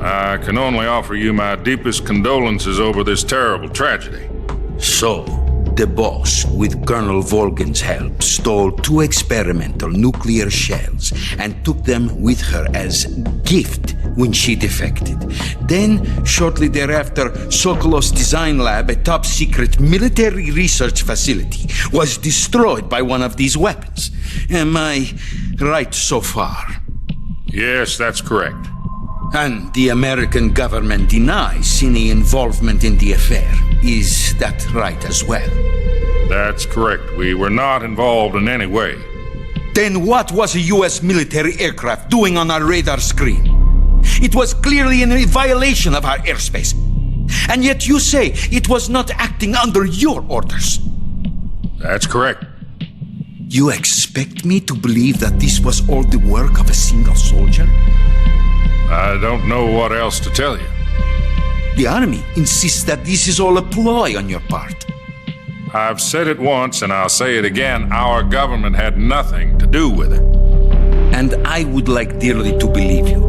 I can only offer you my deepest condolences over this terrible tragedy. So, the boss, with Colonel Volgin's help, stole 2 experimental nuclear shells and took them with her as gift when she defected. Then, shortly thereafter, Sokolov's design lab, a top-secret military research facility, was destroyed by one of these weapons. Am I right so far? Yes, that's correct. And the American government denies any involvement in the affair. Is that right as well? That's correct. We were not involved in any way. Then what was a U.S. military aircraft doing on our radar screen? It was clearly in violation of our airspace. And yet you say it was not acting under your orders. That's correct. You expect me to believe that this was all the work of a single soldier? I don't know what else to tell you. The Army insists that this is all a ploy on your part. I've said it once and I'll say it again. Our government had nothing to do with it. And I would like dearly to believe you.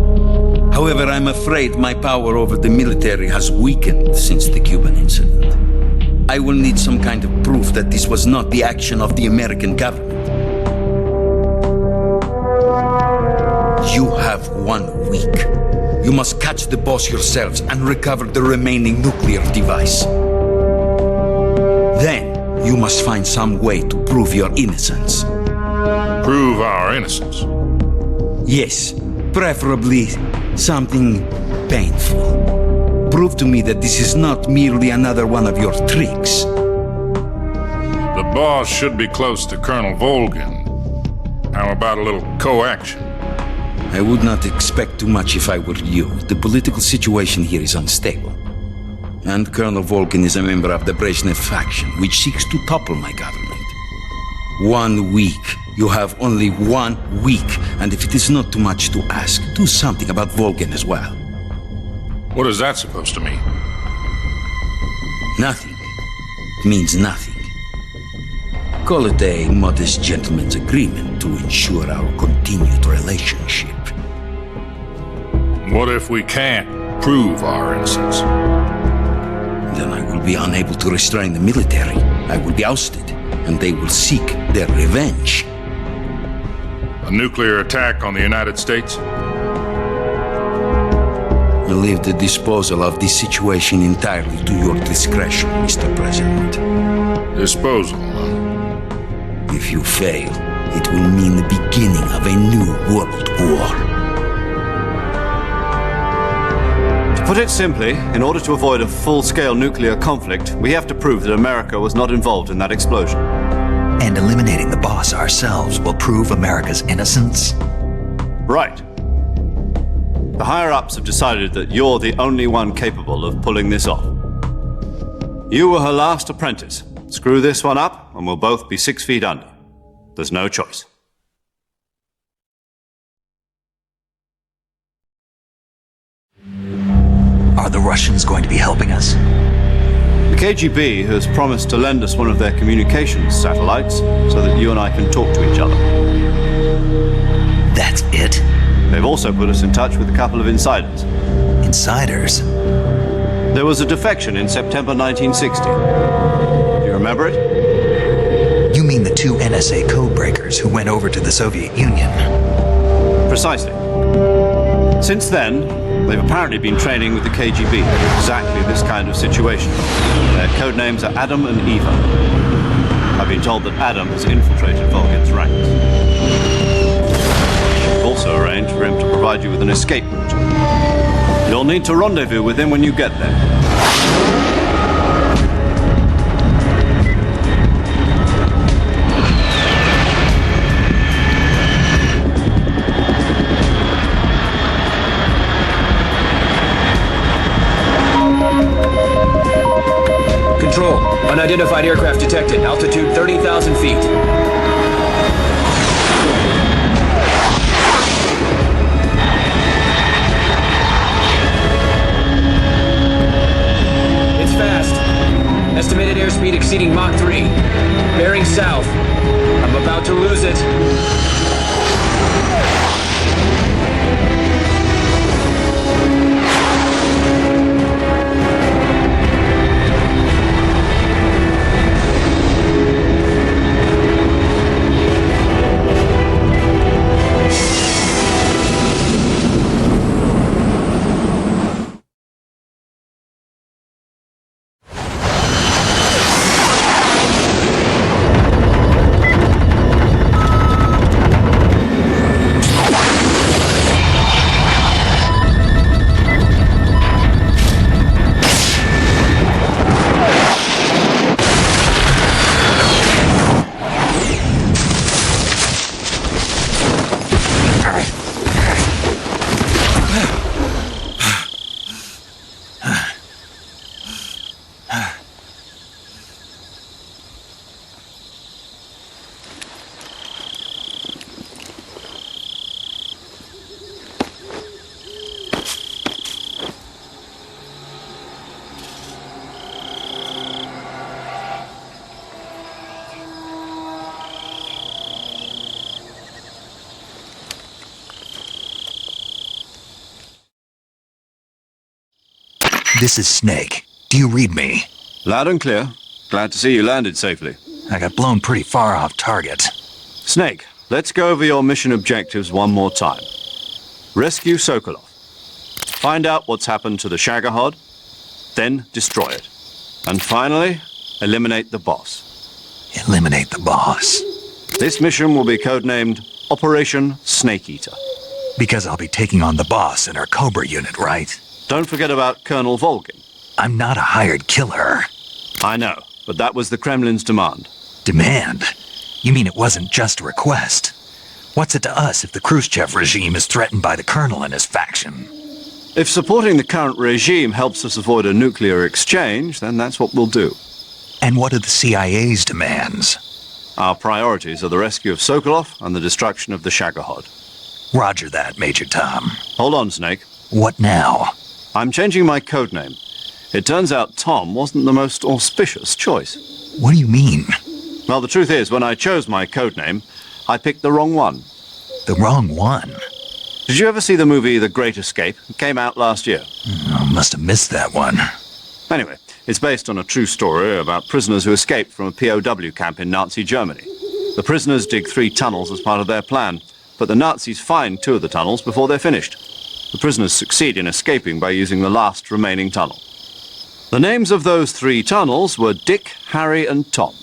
However, I'm afraid my power over the military has weakened since the Cuban incident. I will need some kind of proof that this was not the action of the American government. You have 1 week. You must catch the boss yourselves and recover the remaining nuclear device. Then, you must find some way to prove your innocence. Prove our innocence? Yes, preferably something painful. Prove to me that this is not merely another one of your tricks. The boss should be close to Colonel Volgin. How about a little coaction? I would not expect too much if I were you. The political situation here is unstable. And Colonel Volgin is a member of the Brezhnev faction, which seeks to topple my government. 1 week. You have only 1 week. And if it is not too much to ask, do something about Volgin as well. What is that supposed to mean? Nothing. It means nothing. Call it a modest gentleman's agreement to ensure our continued relationship. What if we can't prove our innocence? Then I will be unable to restrain the military. I will be ousted, and they will seek their revenge. A nuclear attack on the United States? I leave the disposal of this situation entirely to your discretion, Mr. President. Disposal, huh? If you fail, it will mean the beginning of a new world war. To put it simply, in order to avoid a full-scale nuclear conflict, we have to prove that America was not involved in that explosion. And eliminating the boss ourselves will prove America's innocence? Right. The higher-ups have decided that you're the only one capable of pulling this off. You were her last apprentice. Screw this one up, and we'll both be 6 feet under. There's no choice. Are the Russians going to be helping us? The KGB has promised to lend us one of their communications satellites so that you and I can talk to each other. That's it? They've also put us in touch with a couple of insiders. Insiders? There was a defection in September 1960. Do you remember it? You mean the 2 NSA codebreakers who went over to the Soviet Union? Precisely. Since then, they've apparently been training with the KGB for exactly this kind of situation. Their code names are Adam and Eva. I've been told that Adam has infiltrated Volgin's ranks. We've also arranged for him to provide you with an escape route. You'll need to rendezvous with him when you get there. Control. Unidentified aircraft detected. Altitude 30,000 feet. It's fast. Estimated airspeed exceeding Mach 3. Bearing south. I'm about to lose it. This is Snake. Do you read me? Loud and clear. Glad to see you landed safely. I got blown pretty far off target. Snake, let's go over your mission objectives one more time. Rescue Sokolov. Find out what's happened to the Shagohod, then destroy it. And finally, eliminate the boss. Eliminate the boss. This mission will be codenamed Operation Snake Eater. Because I'll be taking on the boss in our Cobra unit, right? Don't forget about Colonel Volgin. I'm not a hired killer. I know, but that was the Kremlin's demand. Demand? You mean it wasn't just a request? What's it to us if the Khrushchev regime is threatened by the Colonel and his faction? If supporting the current regime helps us avoid a nuclear exchange, then that's what we'll do. And what are the CIA's demands? Our priorities are the rescue of Sokolov and the destruction of the Shagohod. Roger that, Major Tom. Hold on, Snake. What now? I'm changing my codename. It turns out Tom wasn't the most auspicious choice. What do you mean? Well, the truth is, when I chose my codename, I picked the wrong one. The wrong one? Did you ever see the movie The Great Escape? It came out last year. I must have missed that one. Anyway, it's based on a true story about prisoners who escaped from a POW camp in Nazi Germany. The prisoners dig 3 tunnels as part of their plan, but the Nazis find 2 of the tunnels before they're finished. The prisoners succeed in escaping by using the last remaining tunnel. The names of those 3 tunnels were Dick, Harry, and Tom.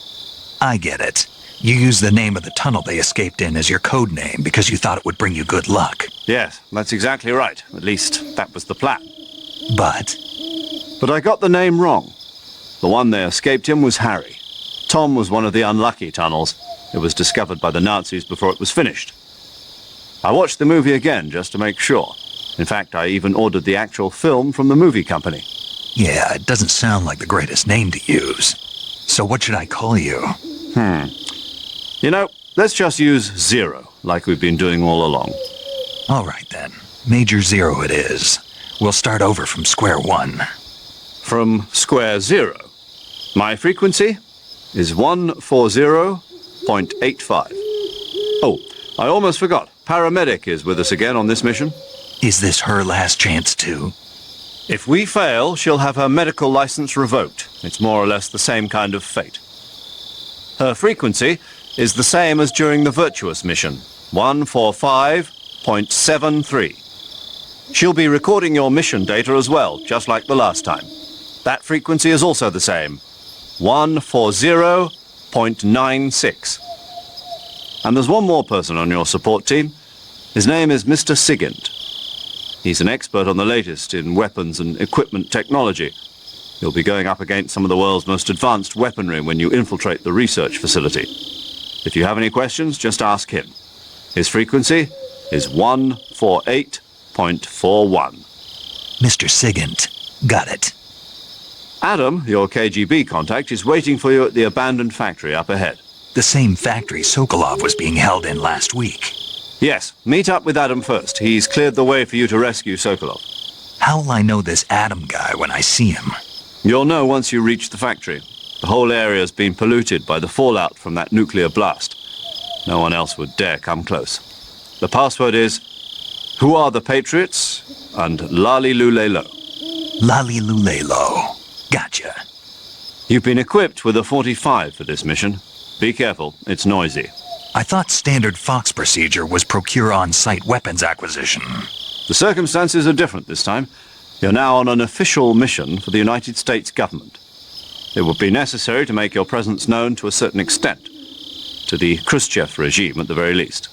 I get it. You used the name of the tunnel they escaped in as your code name because you thought it would bring you good luck. Yes, that's exactly right. At least, that was the plan. But But I got the name wrong. The one they escaped in was Harry. Tom was one of the unlucky tunnels. It was discovered by the Nazis before it was finished. I watched the movie again just to make sure. In fact, I even ordered the actual film from the movie company. yeah, it doesn't sound like the greatest name to use. So what should I call you? You know, let's just use Zero, like we've been doing all along. All right then. Major Zero it is. We'll start over from square one. From square 0. My frequency is 140.85. Oh, I almost forgot. Paramedic is with us again on this mission. Is this her last chance too? If we fail, she'll have her medical license revoked. It's more or less the same kind of fate. Her frequency is the same as during the Virtuous mission, 145.73. She'll be recording your mission data as well, just like the last time. That frequency is also the same, 140.96. And there's one more person on your support team. His name is Mr. Sigint. He's an expert on the latest in weapons and equipment technology. You'll be going up against some of the world's most advanced weaponry when you infiltrate the research facility. If you have any questions, just ask him. His frequency is 148.41. Mr. Sigint. Got it. Adam, your KGB contact, is waiting for you at the abandoned factory up ahead. The same factory Sokolov was being held in last week. Yes, meet up with Adam first. He's cleared the way for you to rescue Sokolov. How will I know this Adam guy when I see him? You'll know once you reach the factory. The whole area's been polluted by the fallout from that nuclear blast. No one else would dare come close. The password is, "Who are the Patriots?" and "Lali Lulelo." Lali Lulelo. Gotcha. You've been equipped with a 45 for this mission. Be careful, it's noisy. I thought standard Fox procedure was procure on-site weapons acquisition. The circumstances are different this time. You're now on an official mission for the United States government. It would be necessary to make your presence known to a certain extent, to the Khrushchev regime at the very least.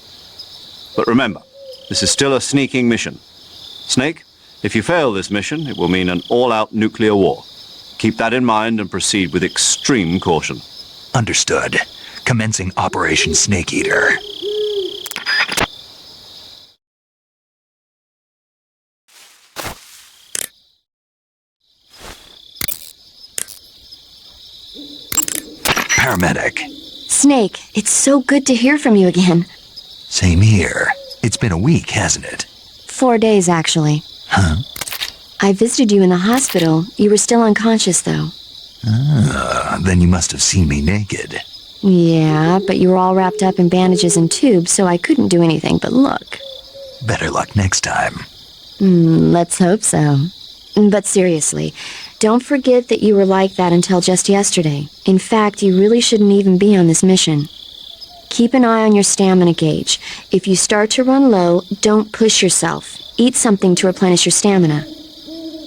But remember, this is still a sneaking mission. Snake, if you fail this mission, it will mean an all-out nuclear war. Keep that in mind and proceed with extreme caution. Understood. Commencing Operation Snake Eater. Paramedic. Snake, it's so good to hear from you again. Same here. It's been a week, hasn't it? 4 days, actually. Huh? I visited you in the hospital. You were still unconscious, though. Then you must have seen me naked. Yeah, but you were all wrapped up in bandages and tubes, so I couldn't do anything but look. Better luck next time. Let's hope so. But seriously, don't forget that you were like that until just yesterday. In fact, you really shouldn't even be on this mission. Keep an eye on your stamina gauge. If you start to run low, don't push yourself. Eat something to replenish your stamina.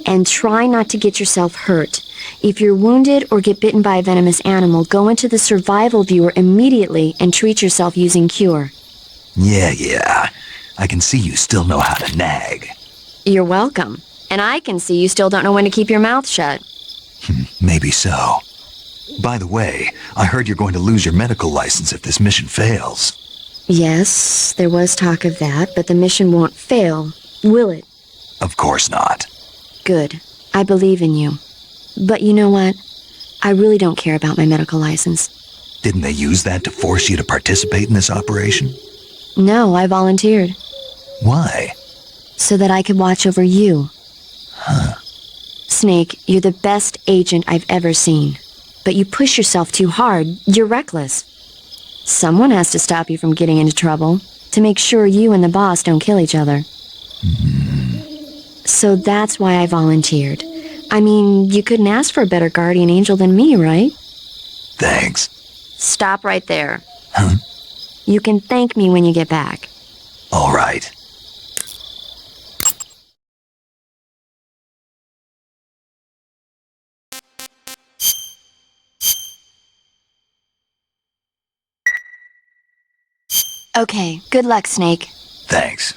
And try not to get yourself hurt. If you're wounded or get bitten by a venomous animal, go into the survival viewer immediately and treat yourself using Cure. Yeah. I can see you still know how to nag. You're welcome. And I can see you still don't know when to keep your mouth shut. Maybe so. By the way, I heard you're going to lose your medical license if this mission fails. Yes, there was talk of that, but the mission won't fail, will it? Of course not. Good. I believe in you. But you know what? I really don't care about my medical license. Didn't they use that to force you to participate in this operation? No, I volunteered. Why? So that I could watch over you. Snake, you're the best agent I've ever seen. But you push yourself too hard. You're reckless. Someone has to stop you from getting into trouble, to make sure you and the boss don't kill each other. So that's why I volunteered. I mean, you couldn't ask for a better guardian angel than me, right? Thanks. Stop right there. Huh? You can thank me when you get back. All right. Okay, good luck, Snake. Thanks.